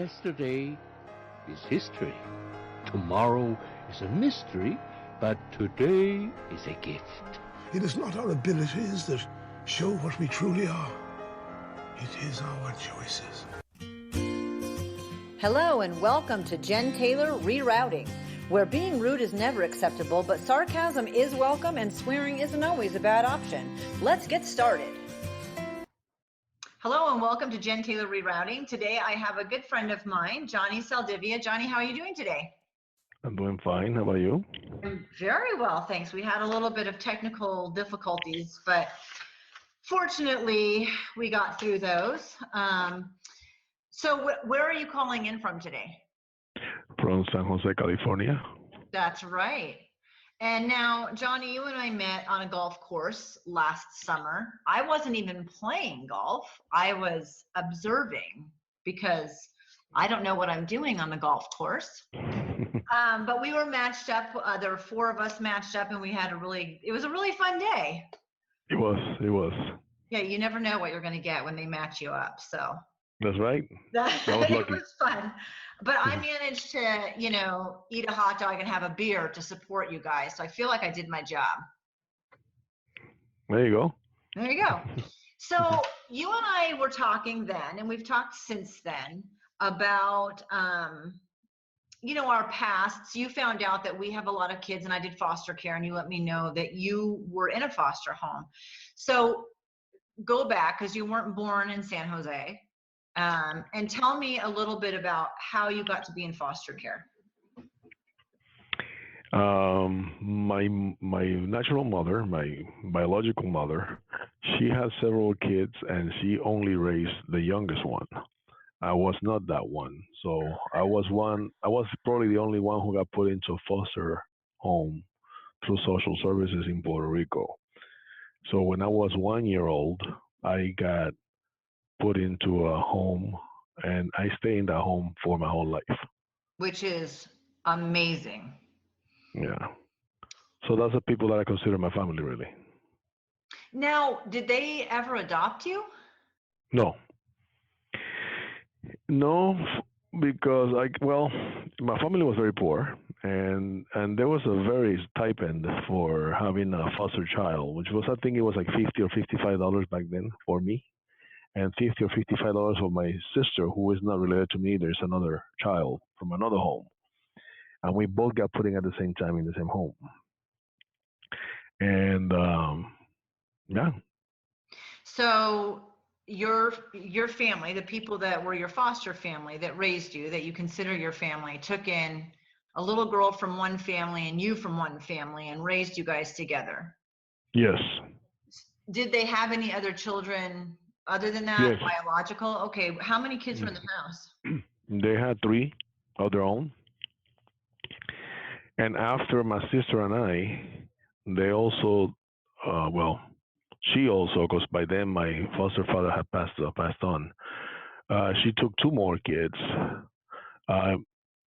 Yesterday is history. Tomorrow is a mystery, but today is a gift. It is not our abilities that show what we truly are. It is our choices. Hello and welcome to Jen Taylor Rerouting, where being rude is never acceptable, but sarcasm is welcome and swearing isn't always a bad option. Let's get started. Hello and welcome to Jen Taylor Rerouting. Today I have a good friend of mine, Johnny Saldivia. Johnny, how are you doing today? I'm doing fine. How about you? I'm very well, thanks. We had a little bit of technical difficulties, but fortunately we got through those. So where are you calling in from today? From San Jose, California. That's right. And now, Johnny, you and I met on a golf course last summer. I wasn't even playing golf. I was observing because I don't know what I'm doing on the golf course. But we were matched up. There were four of us matched up, and we had it was a really fun day. It was. Yeah, you never know what you're going to get when they match you up. So that's right. It was fun. But I managed to, eat a hot dog and have a beer to support you guys. So I feel like I did my job. There you go. There you go. So you and I were talking then, and we've talked since then about, our pasts. You found out that we have a lot of kids, and I did foster care, and you let me know that you were in a foster home. So go back, because you weren't born in San Jose. And tell me a little bit about how you got to be in foster care. My natural mother, my biological mother, she had several kids, and she only raised the youngest one. I was not that one, so I was probably the only one who got put into a foster home through social services in Puerto Rico. So when I was 1 year old, I got put into a home, and I stayed in that home for my whole life. Which is amazing. Yeah. So that's the people that I consider my family, really. Now, did they ever adopt you? No, because my family was very poor, and there was a very stipend for having a foster child, which was, I think it was like $50 or $55 back then for me, and $50 or $55 for my sister, who is not related to me. There's another child from another home, and we both got put in at the same time in the same home. And yeah. So your family, the people that were your foster family that raised you, that you consider your family, took in a little girl from one family and you from one family and raised you guys together. Yes. Did they have any other children other than that? Yes. Biological? Okay. How many kids were in the house? They had 3 of their own. And after my sister and I, they also, she also, because by then my foster father had passed on. She took 2 more kids,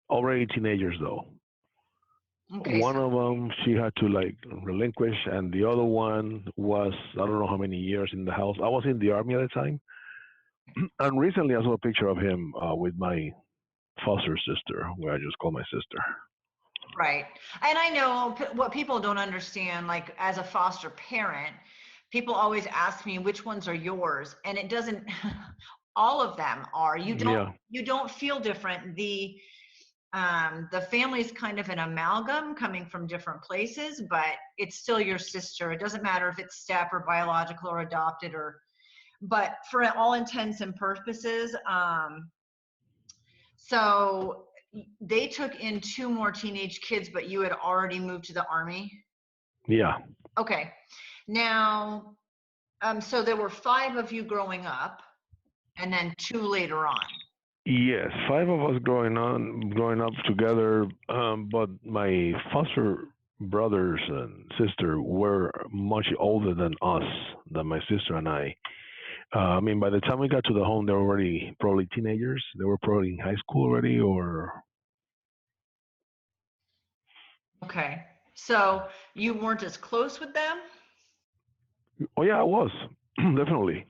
already teenagers though. Okay, one of them she had to relinquish, and the other one was, I don't know how many years in the house. I was in the army at the time, and recently I saw a picture of him with my foster sister, who I just call my sister. Right. And I know what people don't understand, like as a foster parent, people always ask me which ones are yours, and it doesn't, all of them are. You don't feel different. The family's kind of an amalgam coming from different places, but it's still your sister. It doesn't matter if it's step or biological or adopted, but for all intents and purposes, so they took in 2 more teenage kids, but you had already moved to the army? Yeah. Okay. Now, so there were 5 of you growing up, and then 2 later on. Yes, 5 of us growing up together, but my foster brothers and sister were much older than us, than my sister and I. By the time we got to the home, they were already probably teenagers. They were probably in high school already, or. Okay, so you weren't as close with them? Oh yeah, I was definitely.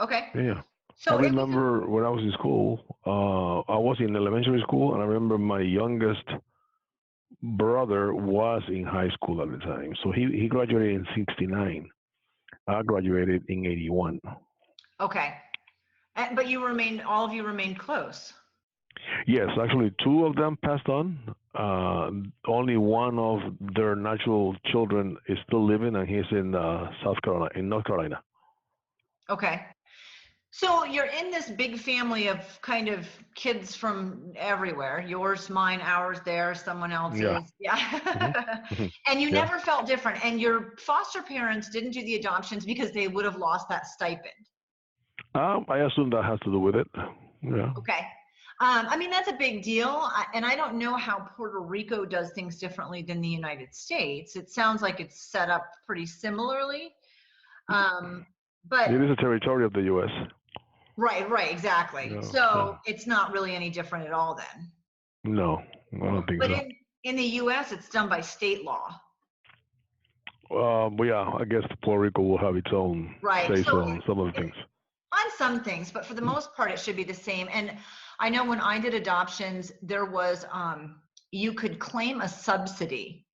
Okay. Yeah. I So it was remember when I was in school, I was in elementary school, and I remember my youngest brother was in high school at the time. So he graduated in 69. I graduated in 81. okay. But all of you remained close. Yes, actually, two of them passed on. Only one of their natural children is still living, and he's in South Carolina, in North Carolina. Okay. So you're in this big family of kind of kids from everywhere. Yours, mine, ours, theirs, someone Yeah. else's. Yeah. Hmm. And you Yeah. never felt different. And your foster parents didn't do the adoptions because they would have lost that stipend. I assume that has to do with it. Yeah. Okay. I mean, that's a big deal. And I don't know how Puerto Rico does things differently than the United States. It sounds like it's set up pretty similarly. But It is a territory of the U.S. right, exactly. Yeah. So Yeah. it's not really any different at all then. No, I don't think But so. in the US, it's done by state law. But yeah, I guess Puerto Rico will have its own Right. say So so on some of the things. on some things, but for the most part, it should be the same. And I know when I did adoptions, there was, you could claim a subsidy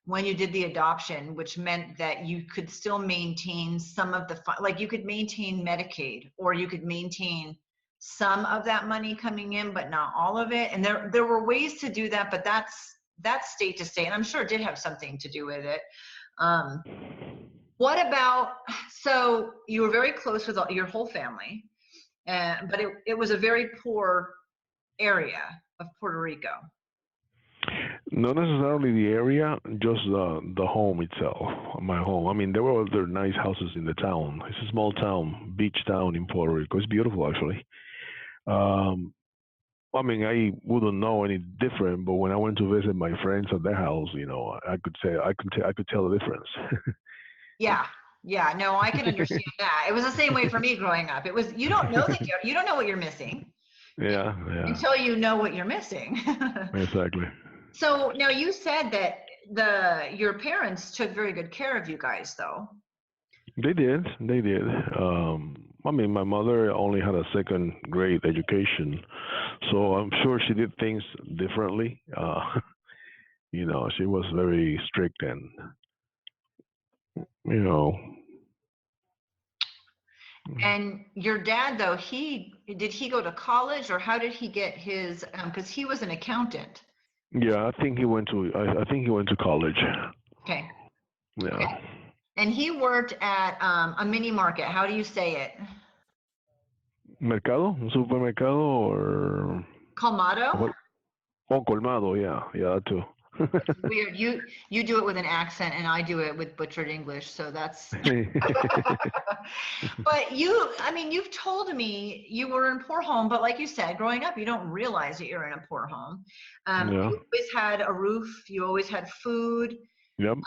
when you did the adoption, which meant that you could still maintain some of the, like you could maintain Medicaid, or you could maintain some of that money coming in, but not all of it. And there were ways to do that, but that's state to state. And I'm sure it did have something to do with it. What about, so you were very close with your whole family, but it was a very poor area of Puerto Rico. Not necessarily the area, just the home itself, my home. I mean, there were other nice houses in the town. It's a small town, beach town in Puerto Rico. It's beautiful, actually. Um, I mean, I wouldn't know any different, but when I went to visit my friends at their house, I could say I could tell the difference. Yeah, no, I can understand that. It was the same way for me growing up. It was, you don't know you don't know what you're missing Yeah, yeah, until you know what you're missing. exactly. So now you said that your parents took very good care of you guys, though. They did, they did. I mean, my mother only had a second grade education, so I'm sure she did things differently. She was very strict and, you know, And your dad, though, did he go to college, or how did he get his, because he was an accountant. yeah, I think he went to college. Okay. Yeah. Okay. And he worked at a mini market. How do you say it? Mercado, un supermercado, or Colmado? what? Oh, colmado, yeah, yeah, that too. Weird. You do it with an accent, and I do it with butchered English. So that's. But I mean, you've told me you were in a poor home, but like you said, growing up, you don't realize that you're in a poor home. Yeah. You always had a roof. You always had food. Yep.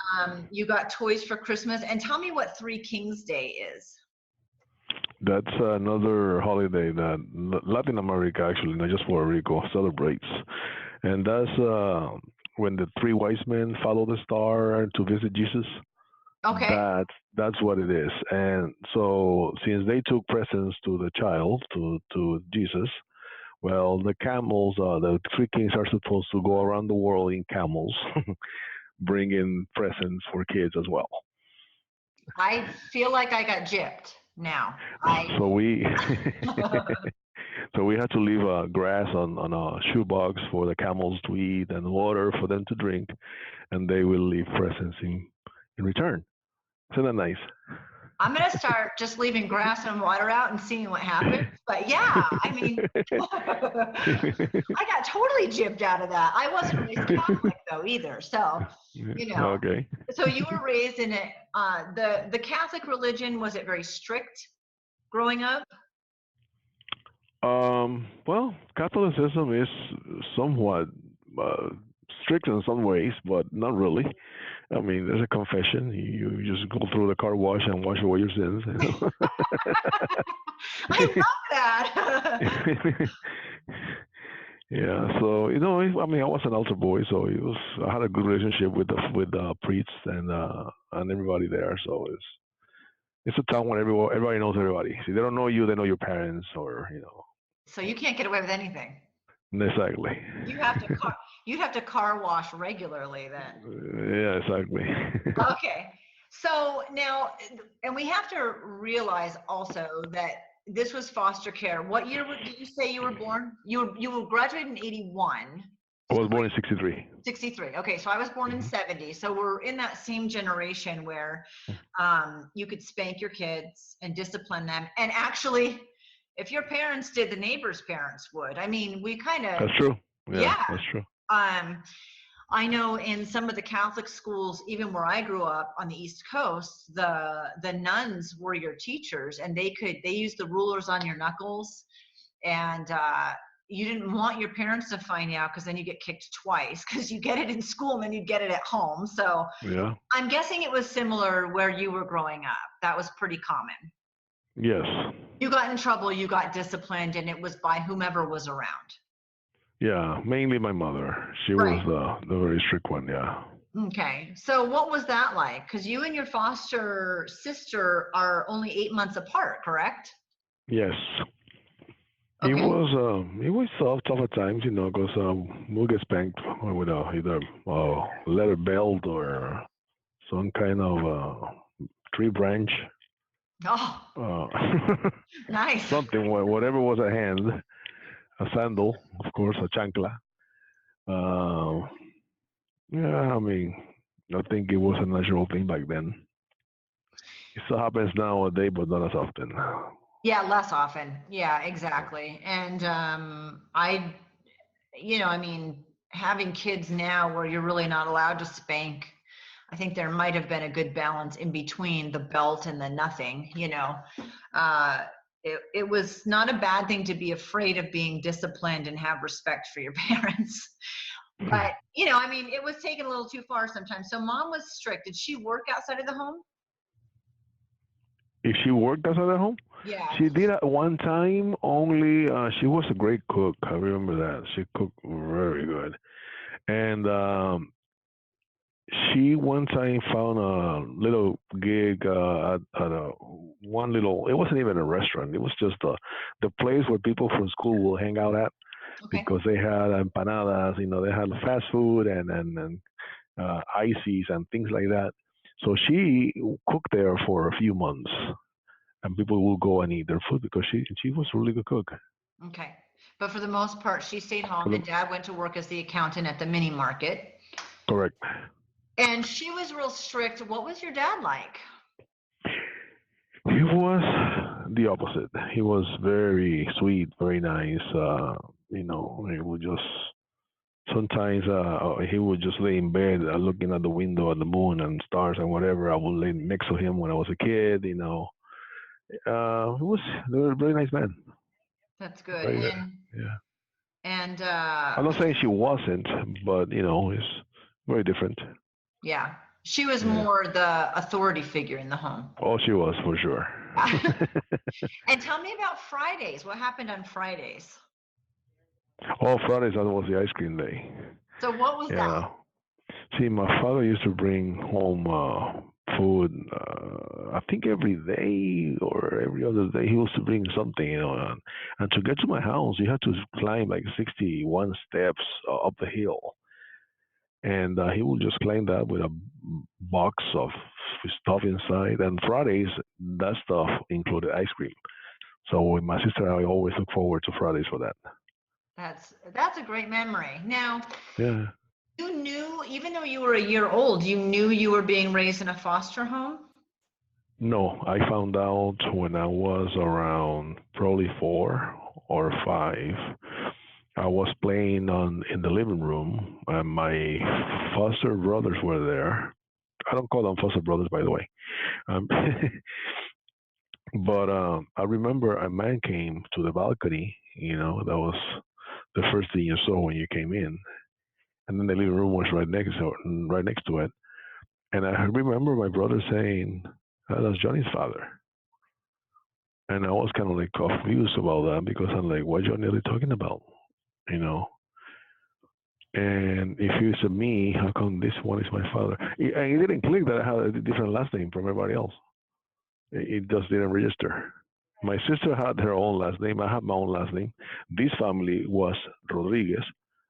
You got toys for Christmas. And tell me what Three Kings Day is. That's another holiday that Latin America, actually, not just Puerto Rico, celebrates. And that's when the three wise men follow the star to visit Jesus. Okay. That's what it is. And so since they took presents to the child, to Jesus, well, the camels, the three kings are supposed to go around the world in camels, bringing presents for kids as well. I feel like I got gypped now. So we so we had to leave grass on a shoebox for the camels to eat and water for them to drink, and they will leave presents in return. Isn't that nice? I'm going to start just leaving grass and water out and seeing what happens. But yeah, I mean, I got totally gypped out of that. I wasn't raised Catholic though either. So, Okay. So you were raised in it. The Catholic religion, was it very strict growing up? Well, Catholicism is somewhat uh, strict in some ways, but not really. I mean, there's a confession. You just go through the car wash and wash away your sins. I love that. Yeah. So I mean, I was an altar boy, so I had a good relationship with the priests and everybody there. So It's a town where everybody knows everybody. See, they don't know you, they know your parents, or So you can't get away with anything. exactly. You have to car, you'd have to car wash regularly then. Yeah, exactly. Okay. So now, and we have to realize also that this was foster care. What year did you say you were born? You were graduated in 81. I So was born in '63. 63. Okay, so I was born in Hmm. 70. So we're in that same generation where you could spank your kids and discipline them. And actually, if your parents did, the neighbors' parents would. I mean, we kind of, That's true. Yeah, yeah. that's true. Um, I know in some of the Catholic schools, even where I grew up on the East Coast, the nuns were your teachers, and they used the rulers on your knuckles, and you didn't want your parents to find out because then you get kicked twice because you get it in school and then you get it at home. So Yeah. I'm guessing it was similar where you were growing up. That was pretty common. Yes. You got in trouble, you got disciplined, and it was by whomever was around. Yeah, mainly my mother. She Right. was the very strict one. Yeah. Okay. So what was that like? Because you and your foster sister are only 8 months apart, correct? Yes. Okay. It was tough at times, because we'll get spanked with either leather belt or some kind of tree branch, Oh, uh, nice. something, whatever was at hand, a sandal, of course, a chancla. Uh, yeah, I mean, I think it was a natural thing back then. It still happens nowadays, but not as often. Yeah, less often. Yeah, exactly. And I mean, having kids now where you're really not allowed to spank, I think there might have been a good balance in between the belt and the nothing. Uh, it was not a bad thing to be afraid of being disciplined and have respect for your parents. But, I mean, it was taken a little too far sometimes. So mom was strict. Did she work outside of the home? If she worked outside the home, Yeah. she did at one time. Only she was a great cook. I remember that. She cooked very good, and she one time found a little gig at a one little. It wasn't even a restaurant. It was just the place where people from school will hang out at Okay. because they had empanadas. They had fast food and ices and things like that. So she cooked there for a few months, and people will go and eat their food because she was a really good cook. Okay. But for the most part, she stayed home For the and dad went to work as the accountant at the mini market. correct. And she was real strict. What was your dad like? He was the opposite. He was very sweet, very nice. He would just sometimes he would just lay in bed looking at the window at the moon and stars and whatever. I would lay next to him when I was a kid. He was a very nice man. That's good. Very, And yeah. and I'm not saying she wasn't, but it's very different. yeah, she was Yeah. more the authority figure in the home. Oh, she was for sure. And tell me about Fridays. What happened on Fridays? Oh, Fridays that was the ice cream day. So what was that? Yeah. See, my father used to bring home food. I think every day or every other day he used to bring something, and to get to my house, you had to climb like 61 steps up the hill, and he would just climb that with a box of stuff inside. And Fridays, that stuff included ice cream. So with my sister, I always look forward to Fridays for that. That's a great memory. Now, Yeah. you knew, even though you were a year old, you knew you were being raised in a foster home? No, I found out when I was around probably 4 or 5. I was playing on in the living room, and my foster brothers were there. I don't call them foster brothers, by the way. Um, but I remember a man came to the balcony. That was the first thing you saw when you came in, and then the living room was right next to it. And I remember my brother saying, "That's Johnny's father." And I was kind of like confused about that because I'm like, what Johnny are they talking about? You know? And if it's a me, how come this one is my father? And it didn't click that I had a different last name from everybody else. It just didn't register. My sister had her own last name. I had my own last name. This family was Rodriguez.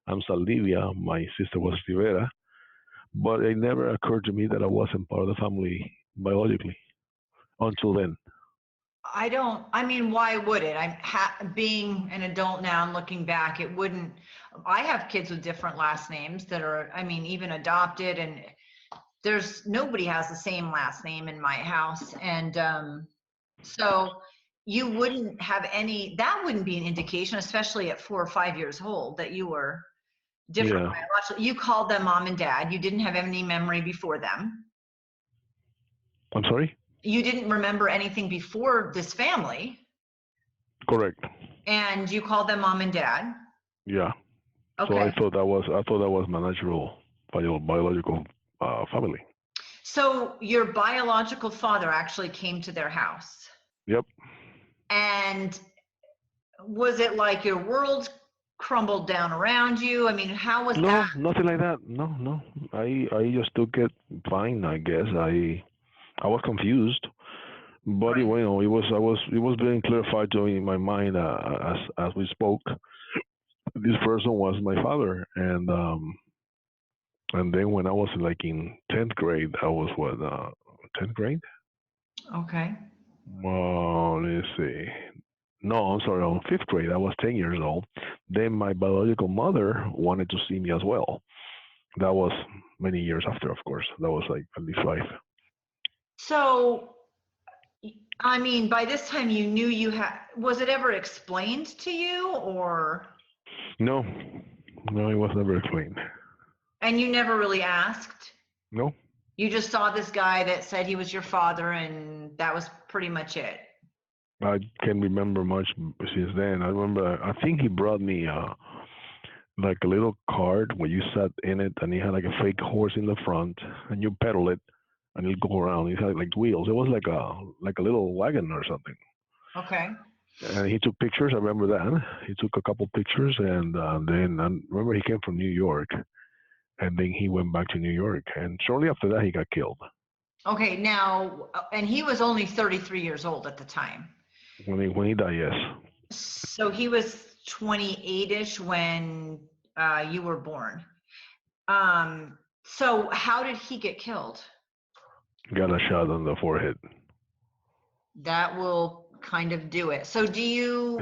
I'm Saldivia. My sister was Rivera. But it never occurred to me that I wasn't part of the family biologically until then. I don't, I mean, why would it? Being an adult now and looking back, it wouldn't. I have kids with different last names that are, I mean, even adopted, and there's nobody has the same last name in my house. And so you wouldn't have any, that wouldn't be an indication, especially at 4 or 5 years old, that you were different Yeah. biologically. You called them mom and dad. You didn't have any memory before them. I'm sorry? You didn't remember anything before this family, Correct. and you called them mom and dad. Yeah. So Okay. I thought that was my natural biological family. So your biological father actually came to their house. Yep. And was it like your world crumbled down around you? I mean, how was that? No, nothing like that. No, no. I just took it fine. I guess I was confused, but Right. it was being clarified to me in my mind as we spoke. This person was my father, and then when I was like in 10th grade, I was what 10th grade. Okay. Let's see. No, I'm sorry. On 5th grade, I was 10 years old. Then my biological mother wanted to see me as well. That was many years after, of course. That was like at least 5. So, I mean, by this time you knew you had, was it ever explained to you, or, No, no, it was never explained. and you never really asked? No, You just saw this guy that said he was your father, and that was pretty much it. I can't remember much since then. I remember, I think he brought me like a little cart where you sat in it, and he had like a fake horse in the front, and you pedal it, and it'll go around. It had like wheels. It was like a little wagon or something. Okay. And he took pictures. I remember that. He took a couple pictures, and then I remember he came from New York, and then he went back to New York, and shortly after that, he got killed. Okay, now, and he was only 33 years old at the time. When he died, yes. So he was 28-ish when you were born. So how did he get killed? Got a shot on the forehead. That will kind of do it. So do you,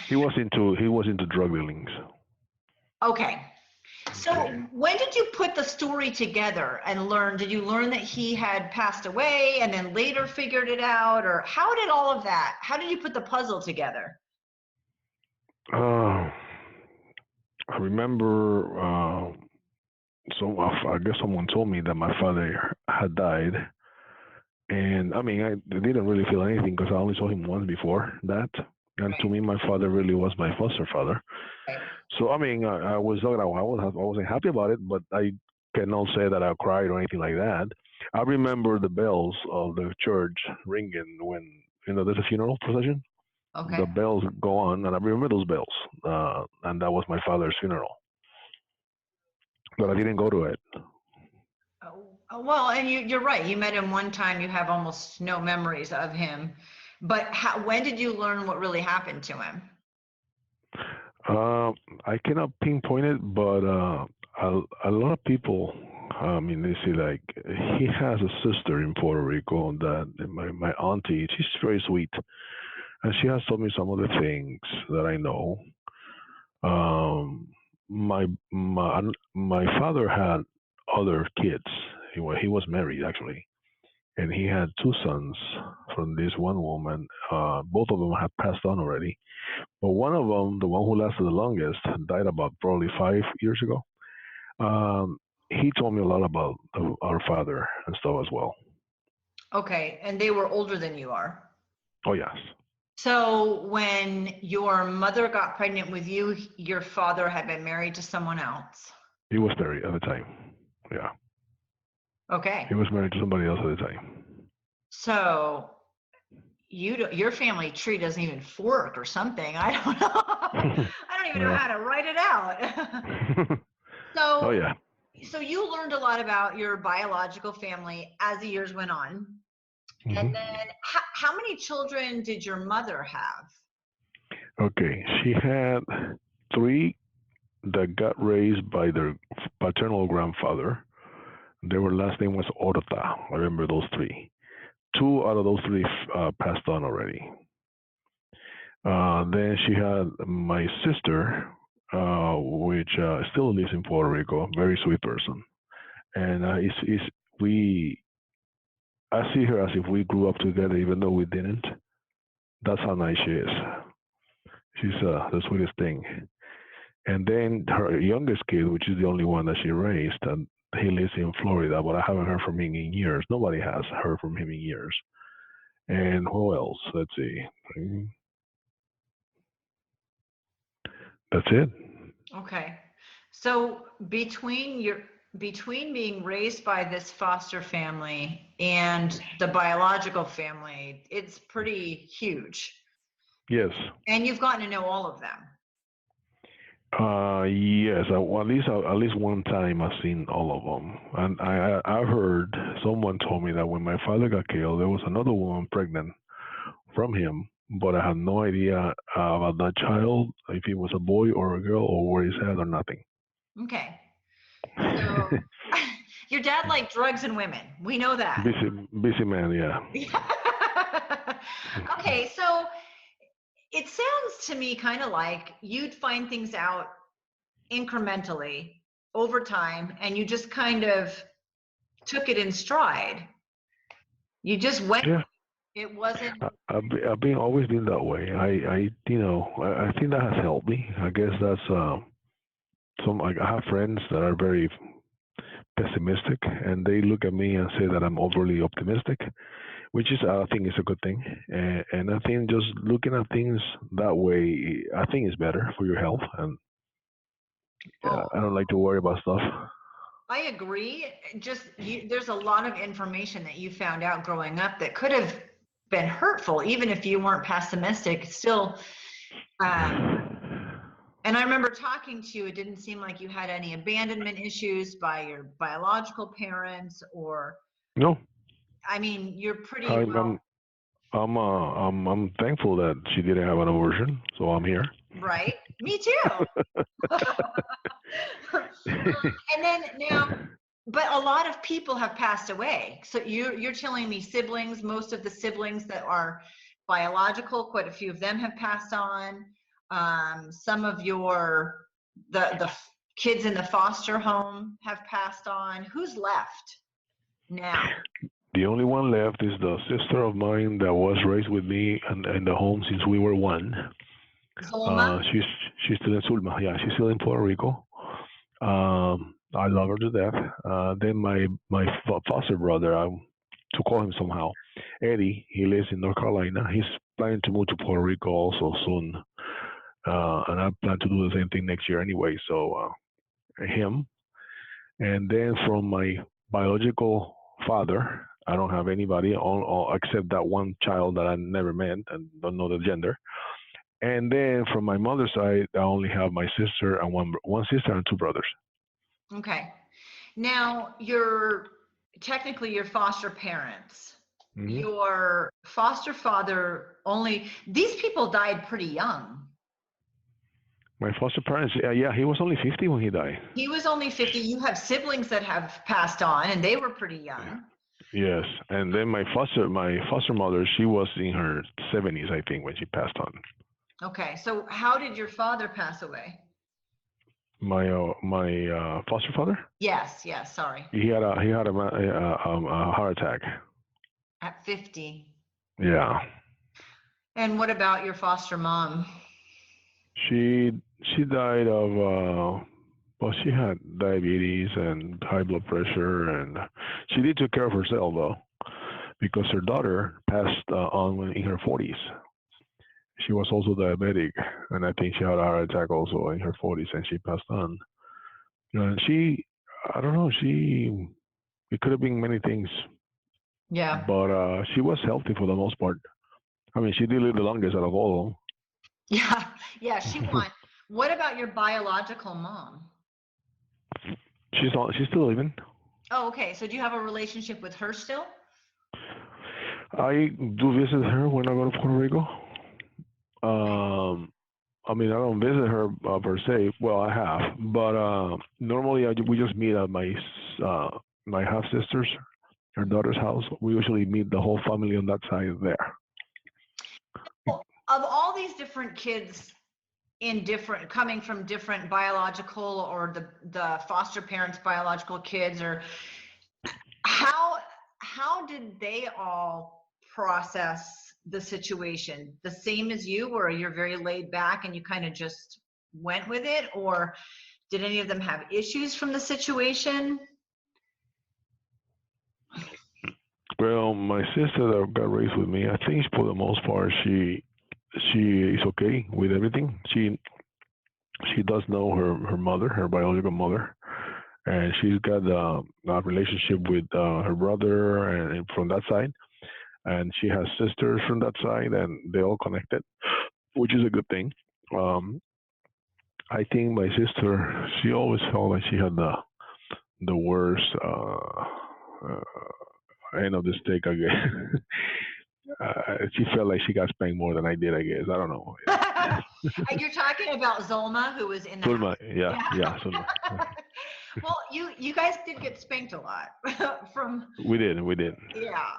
He was into drug dealings. okay. So Okay. when did you put the story together and learn, did you learn that he had passed away and then later figured it out? Or how did all of that, how did you put the puzzle together? Uh, I remember. So I guess someone told me that my father had died, and I mean I didn't really feel anything because I only saw him once before that, and to Right, me my father really was my foster father. right. So I mean I was not I wasn't happy about it, but I cannot say that I cried or anything like that. I remember the bells of the church ringing when there's a funeral procession. The Okay. bells go on, and I remember those bells, and that was my father's funeral, but I didn't go to it. Well, and you're right. You met him one time. You have almost no memories of him. But when did you learn what really happened to him? Uh, I cannot pinpoint it, but a lot of people, I mean, they say like he has a sister in Puerto Rico that my auntie, she's very sweet, and she has told me some of the things that I know. Um, my father had other kids. He was married actually, and he had two sons from this one woman. Both of them had passed on already. But one of them, the one who lasted the longest, died about probably 5 years ago. He told me a lot about our father and stuff as well. Okay, and they were older than you are. Oh yes, So when your mother got pregnant with you, your father had been married to someone else. he was married at the time. Yeah, Okay. he was married to somebody else at the time. So your family tree doesn't even fork or something. I don't know. I don't even know Yeah. how to write it out. Oh So yeah. so you learned a lot about your biological family as the years went on. And Hmm. then how many children did your mother have? Okay, she had three that got raised by their paternal grandfather. Their last name was Orta. I remember those three. Two out of those three passed on already. Then she had my sister, which still lives in Puerto Rico. Very sweet person, and we. I see her as if we grew up together, even though we didn't. That's how nice she is. She's the sweetest thing. And then her youngest kid, which is the only one that she raised, and he lives in Florida, but I haven't heard from him in years. Nobody has heard from him in years. And who else? Let's see. Mm, That's it. Okay. So between being raised by this foster family and the biological family, it's pretty huge. Yes. And you've gotten to know all of them. Yes. Well, at least one time I've seen all of them, and I heard someone told me that when my father got killed, there was another woman pregnant from him, but I had no idea about that child, if it was a boy or a girl, or where he's at, or nothing. Okay. So your dad liked drugs and women. We know that. Busy man, yeah. Okay, so it sounds to me kind of like you'd find things out incrementally over time and you just kind of took it in stride. You just went Yeah, with it. It wasn't I've been always been that way. I think that has helped me. I guess that's some. I have friends that are very pessimistic, and they look at me and say that I'm overly optimistic, which is I think is a good thing. And I think just looking at things that way, I think is better for your health. And oh, I don't like to worry about stuff. I agree. There's a lot of information that you found out growing up that could have been hurtful, even if you weren't pessimistic. Still, um, and I remember talking to you. It didn't seem like you had any abandonment issues by your biological parents, or No, I mean, you're pretty I'm well, I'm I'm thankful that she didn't have an abortion, so I'm here. right? Me too. And then now, but a lot of people have passed away. So you're telling me siblings, most of the siblings that are biological, quite a few of them have passed on. Some of the kids in the foster home have passed on. Who's left now? The only one left is the sister of mine that was raised with me in the home since we were one. Zulma? She's still in Sulma. Yeah, she's still in Puerto Rico. I love her to death. Then my foster brother, to call him somehow, Eddie. He lives in North Carolina. He's planning to move to Puerto Rico also soon, and I plan to do the same thing next year anyway. So him, and then from my biological father, I don't have anybody all except that one child that I never met and don't know the gender. And then from my mother's side, I only have my sister and one sister and two brothers. Okay. Now, you're technically your foster parents. Hmm. Your foster father only, these people died pretty young. My foster parents, yeah, he was only 50 when he died. He was only 50. You have siblings that have passed on and they were pretty young. Yes, and then my foster mother, she was in her 70s, I think, when she passed on. Okay. So how did your father pass away? My foster father, Yes, yes, sorry. he had a heart attack. At 50. Yeah, And what about your foster mom? she she died of well, she had diabetes and high blood pressure, and she did take care of herself though, because her daughter passed on in her 40s. She was also diabetic, and I think she had a heart attack also in her 40s, and she passed on. And I don't know, it could have been many things, Yeah. but she was healthy for the most part. I mean, she did live the longest out of all Yeah. Yeah, she of them. won. What about your biological mom? She's still living. Oh, okay. So do you have a relationship with her still? I do visit her when I go to Puerto Rico. Okay. Um, I mean, I don't visit her per se. Well, I have, but normally we just meet at my half sister's, her daughter's house. We usually meet the whole family on that side there. Well, of all these different kids in different coming from different biological or the foster parents biological kids, or how how did they all process the situation the same as you, or you're very laid back and you kind of just went with it, or did any of them have issues from the situation? Well, my sister that got raised with me, I think for the most part she is okay with everything. She does know her mother, her biological mother, and she's got a relationship with her brother and from that side, and she has sisters from that side, and they all connected, which is a good thing. Um, I think my sister, she always felt like she had the worst end of the stick. I guess she felt like she got spanked more than I did. I guess I don't know. You're talking about Zolma, who was in the Sulma, house. yeah, Yeah. yeah, Sulma. Well, you guys did get spanked a lot from, We did. yeah.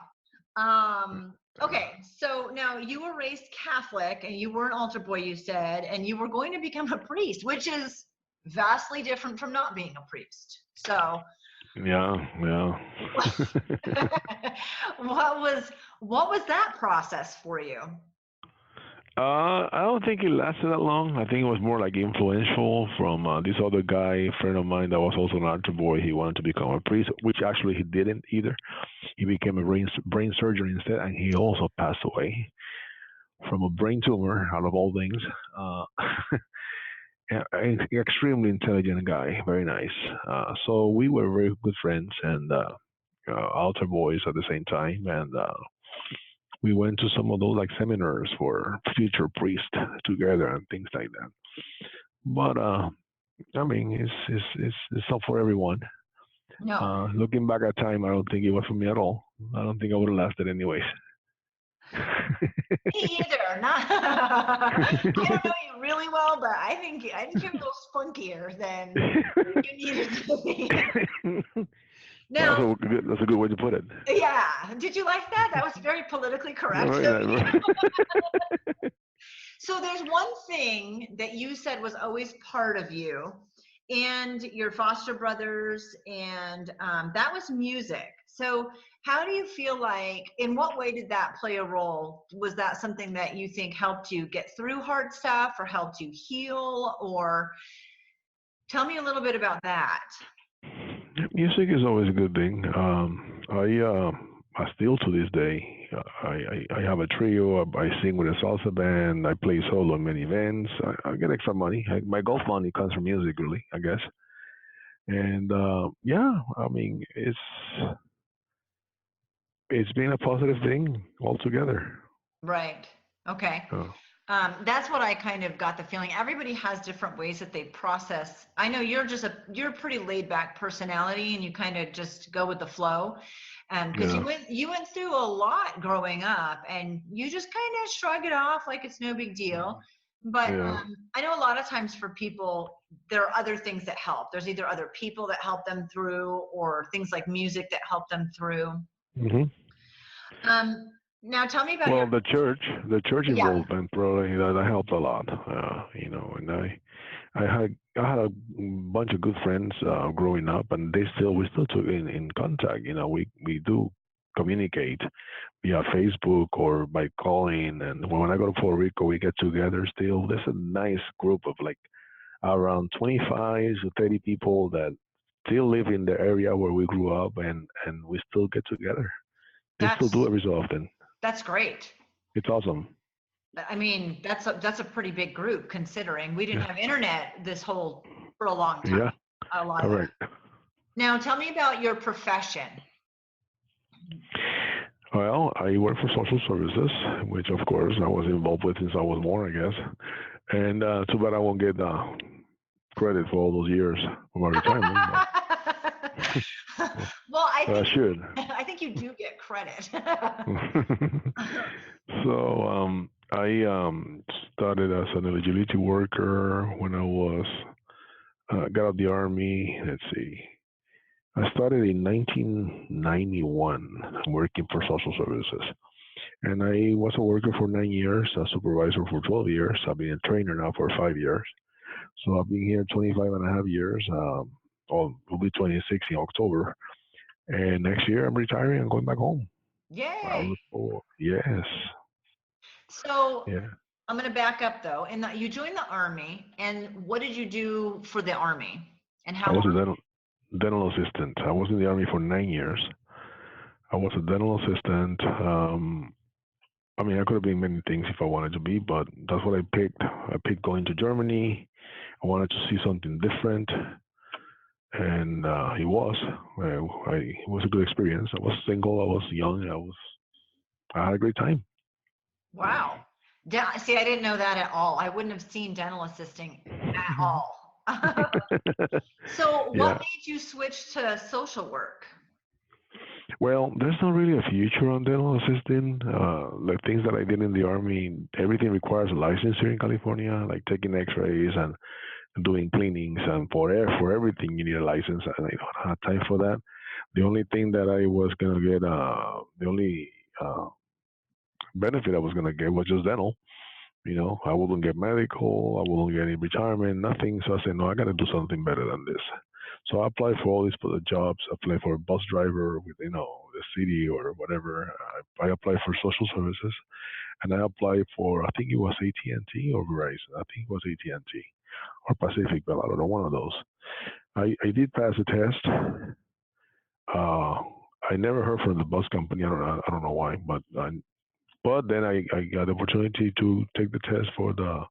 Okay, so now you were raised Catholic and you were an altar boy, you said, and you were going to become a priest, which is vastly different from not being a priest. So Yeah, yeah. what was that process for you? I don't think it lasted that long. I think it was more like influential from this other guy, friend of mine that was also an altar boy. He wanted to become a priest, which actually he didn't either. He became a brain surgeon instead, and he also passed away from a brain tumor, out of all things. Uh, extremely intelligent guy, very nice. So we were very good friends and altar boys at the same time, and we went to some of those like seminars for future priests together and things like that. But I mean, it's not for everyone. No. Looking back at time, I don't think it was for me at all. I don't think I would have lasted anyways. Me either. Not. I don't know you really well, but I think you're a little spunkier than you needed to be. Well, Now, that's a good way to put it. yeah. Did you like that? That was very politically correct. Very nice. So there's one thing that you said was always part of you and your foster brothers, and that was music. So how do you feel like, in what way did that play a role? Was that something that you think helped you get through hard stuff or helped you heal? Or tell me a little bit about that. Music is always a good thing. I still to this day, I have a trio. I sing with a salsa band. I play solo in many events. I get extra money. My golf money comes from music, really, I guess. And yeah, I mean, it's been a positive thing altogether. Right. Okay. Uh, That's what I kind of got the feeling. Everybody has different ways that they process. I know you're a pretty laid back personality and you kind of just go with the flow. Because yeah, you went through a lot growing up and you just kind of shrug it off like it's no big deal. But yeah. I know a lot of times for people, there are other things that help. There's either other people that help them through or things like music that help them through. hmm Um, Now tell me about Well, your, the church yeah. involvement probably that helped a lot. And I had a bunch of good friends growing up, and we still took in contact. We do communicate via Facebook or by calling. And when I go to Puerto Rico, we get together still. There's a nice group of like around 25 to 30 people that still live in the area where we grew up, and we still get together. They still do That's every so often. that's great. It's awesome. I mean, that's a pretty big group considering we didn't Yeah, have internet for a long yeah, time. A lot of them. correct. Now, tell me about your profession. Well, I work for social services, which of course I was involved with since I was born, I guess. And too bad I won't get credit for all those years of my retirement. Well, But I should. I think you do get credit. So I started as an eligibility worker when I was got out of the army. Let's see. I started in 1991 working for social services. And I was a worker for 9 years, a supervisor for 12 years. I've been a trainer now for 5 years. So I've been here 25 and a half years. Will be 26 in October. And next year I'm retiring and going back home. I Yay. look forward. Yes. So Yeah. I'm going to back up though. And you joined the Army, and what did you do for the Army? And I how was a long? dental assistant. I was in the army for 9 years. I was a dental assistant. I mean, I could have been many things if I wanted to be, but that's what I picked. I picked going to Germany. I wanted to see something different, and it was. It was a good experience. I was single. I was young. I had a great time. Wow. See, I didn't know that at all. I wouldn't have seen dental assisting at all. So what Yeah. made you switch to social work? Well, there's not really a future on dental assisting. The things that I did in the army, everything requires a license here in California, like taking X-rays and doing cleanings, and for everything you need a license, and I don't have time for that. The only thing that I was gonna get, the only benefit I was gonna get was just dental. I wouldn't get medical, I wouldn't get any retirement, nothing. So I said, no, I got to do something better than this. So I applied for all these for the jobs. I applied for a bus driver with, the city or whatever. I applied for social services, and I applied for, I think it was AT&T or Verizon. I think it was AT&T or Pacific Bell. I don't know, one of those. I did pass the test. Uh, I never heard from the bus company. I don't know why, but then I got the opportunity to take the test for the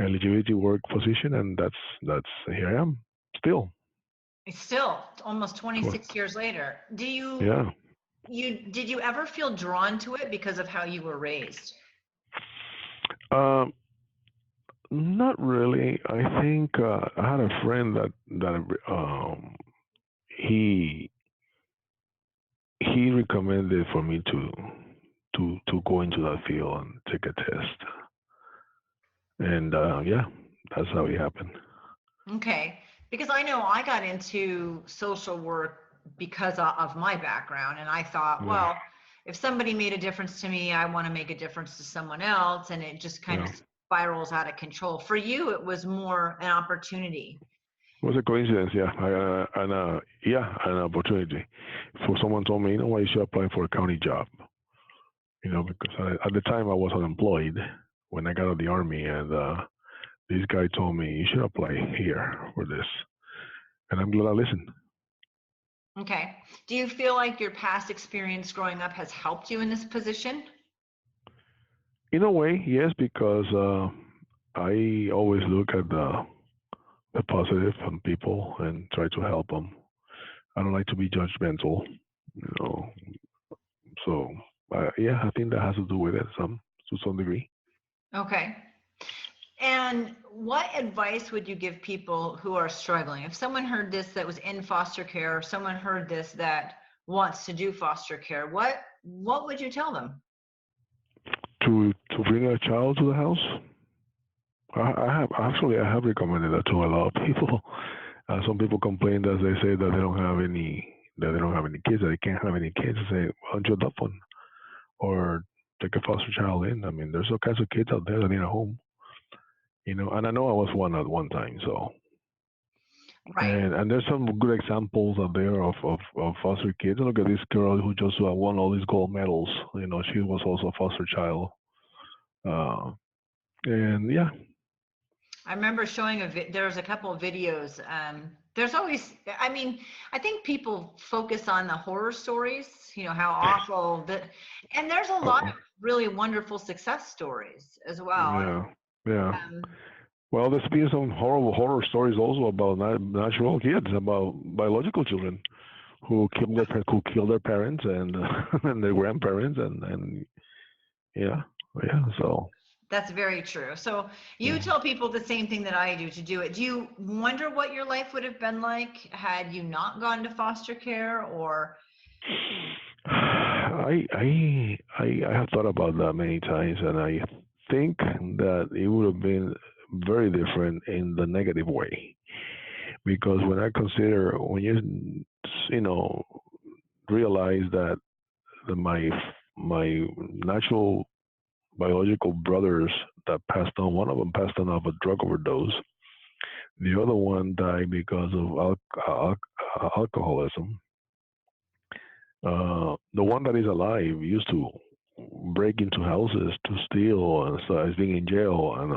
eligibility work position, and that's here I am still. It's still almost Tw- 26 years later. Yeah. Did you ever feel drawn to it because of how you were raised? Um, Not really. I think I had a friend that he he recommended for me to go into that field and take a test, and yeah, that's how it happened. Okay. Because I know I got into social work because of my background. And I thought, Yeah. well, if somebody made a difference to me, I want to make a difference to someone else. And it just kind Yeah. of spirals out of control. For you, it was more an opportunity. It was a coincidence, yeah. An opportunity. For someone told me, why you should apply for a county job. Because at the time I was unemployed when I got out of the army, and this guy told me you should apply here for this, and I'm glad I listened. Okay. Do you feel like your past experience growing up has helped you in this position? In a way, yes, because I always look at the positive in people and try to help them. I don't like to be judgmental, you know. So yeah, I think that has to do with it to some degree. Okay. And what advice would you give people who are struggling? If someone heard this that was in foster care, or someone heard this that wants to do foster care, what would you tell them? To bring a child to the house, I have recommended that to a lot of people. Some people complain that they say that they don't have any kids, that they can't have any kids. I say, why don't you adopt one or take a foster child in? I mean, there's all kinds of kids out there that need a home, And I know I was one at one time, so Right. and there's some good examples out there of foster kids. Look at this girl who just won all these gold medals. She was also a foster child. Uh, and yeah, I remember showing there was a couple of videos. There's always, I mean, I think people focus on the horror stories, how awful and there's a lot uh, of really wonderful success stories as well. yeah, yeah. Um, Well, there's been some horrible horror stories also about natural kids, about biological children who kill their parents and and their grandparents and yeah, yeah. So That's very true. So you yeah. tell people the same thing that I do to do it. Do you wonder what your life would have been like had you not gone to foster care or? I have thought about that many times, and I think that it would have been very different in the negative way. Because when I consider, when you know, realize that my natural biological brothers that passed on, one of them passed on of a drug overdose, the other one died because of alcoholism. The one that is alive used to break into houses to steal and so is being in jail, and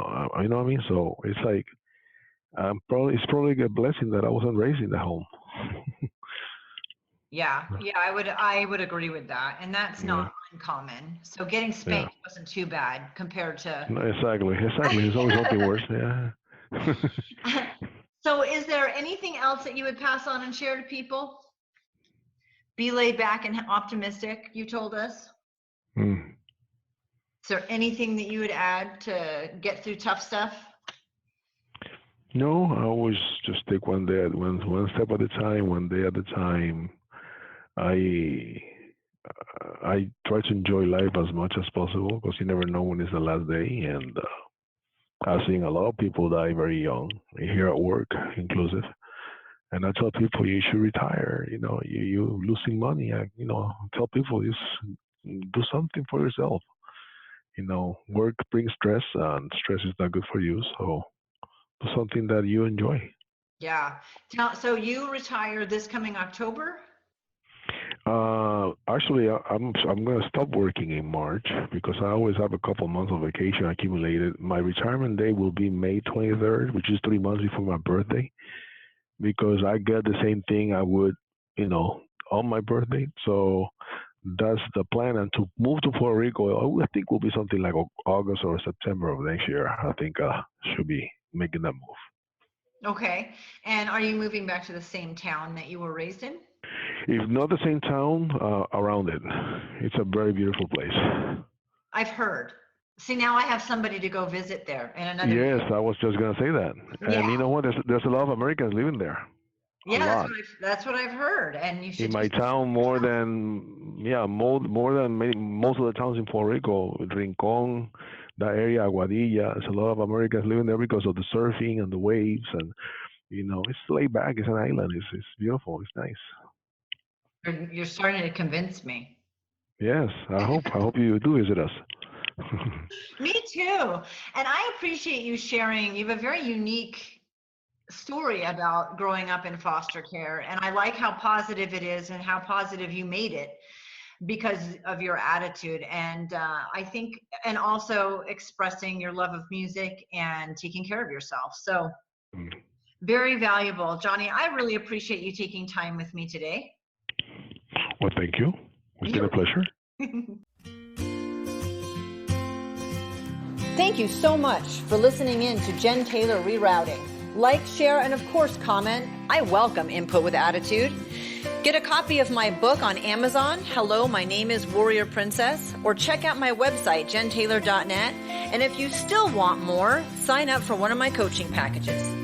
you know what I mean. So it's like it's probably a blessing that I wasn't raised in the home. Yeah, I would agree with that. And that's Yeah, not uncommon. So getting yeah. spanked wasn't too bad compared to. No, exactly, exactly. There's always something worse. Yeah. So is there anything else that you would pass on and share to people? Be laid back and optimistic, you told us. Hmm. Is there anything that you would add to get through tough stuff? No, I always just take one day at one step at a time, one day at a time. I I try to enjoy life as much as possible because you never know when it's the last day. And I've seen a lot of people die very young, here at work inclusive. And I tell people you should retire. You know, you losing money. Tell people just do something for yourself. You know, work brings stress, and stress is not good for you. So do something that you enjoy. Yeah. Now, so you retire this coming October? Actually, I'm gonna stop working in March because I always have a couple months of vacation accumulated. My retirement day will be May 23rd, which is 3 months before my birthday, because I get the same thing I would, you know, on my birthday. So that's the plan. And to move to Puerto Rico, I think will be something like August or September of next year. I think should be making that move. Okay. And are you moving back to the same town that you were raised in? If not the same town, around it. It's a very beautiful place. I've heard. See, now I have somebody to go visit there in another. Yes, I was just gonna say that. And you Yeah. know what? There's a lot of Americans living there. A Yeah, lot. that's what I've heard. And you In should my just. town, more than most of the towns in Puerto Rico, Rincon, that area, Aguadilla. There's a lot of Americans living there because of the surfing and the waves, and it's laid back. It's an island. It's beautiful. It's nice. You're starting to convince me. Yes, I hope you do visit us. Me too. And I appreciate you sharing. You have a very unique story about growing up in foster care. And I like how positive it is and how positive you made it because of your attitude. And I think, and also expressing your love of music and taking care of yourself. So Mm. very valuable. Johnny, I really appreciate you taking time with me today. Well, thank you. It's been a pleasure. Thank you so much for listening in to Jen Taylor Rerouting. Like, share, and of course, comment. I welcome input with attitude. Get a copy of my book on Amazon, Hello, My Name is Warrior Princess, or check out my website, jentaylor.net. And if you still want more, sign up for one of my coaching packages.